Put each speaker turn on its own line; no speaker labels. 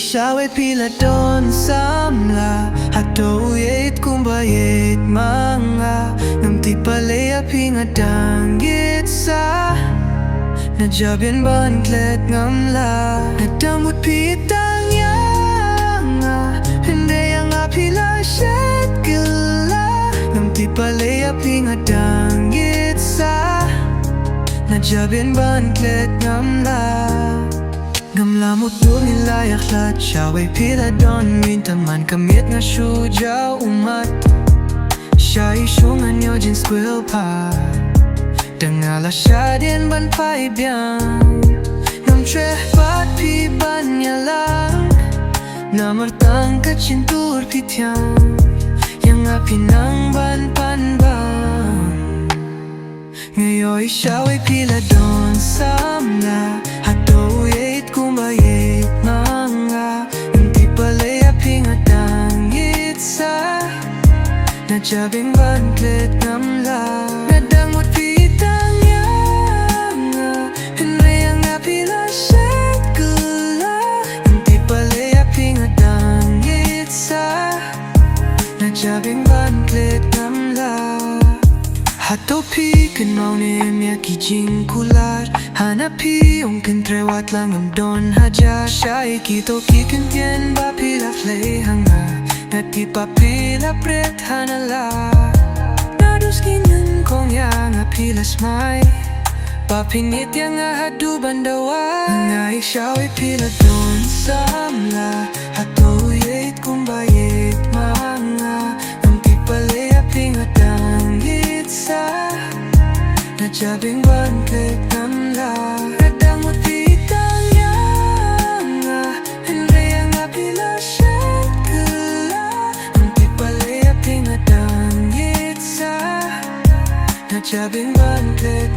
siawit pila don samla Hato uyait kumbayit mga Ngam ti palaya pinga danggit sa Najabyan ban klet ngam la Nadamut pitang nga Hindi ang apila siyat gila Ngam ti palaya pinga danggit sa Najabyan ban klet ngam la Ngam lamut dur nilayak lat Siaway pila don mintaman kamit nga shujaw umat Siya isyungan nyo jin squil pa Dangala siya din ban paibiyang Ngam tre pat pi ban niya lang Namartang kacintur pityang Yang apinang ban panbang Ngayoy siaway pila don samla Hato uyait kumbayit mga Hindi palaya pingatang itsa Najabing ban klet ngam la Nadangot pitang nga Hindi ang apila siyat gula Hindi palaya pingatang itsa Najabing ban klet ngam la Hato pi kenau ni mia kijing kular Hanapi ong kentrewat lang ang don haja Siya ikito kikentien ba pila flay hanga Ngati pa pila pret hanala Nadus kinyan kong yang apilas may Papinit yang ahadu bandawa Ngay siyawi pila don samla Hato uyait kumbayit mga Ngam tipalaya pingatang itsa Najabing ban klet ngam la Nadangot pitang nga Hindi ang apila siyat gula Ngam tipalaya pingatang itsa Najabing ban klet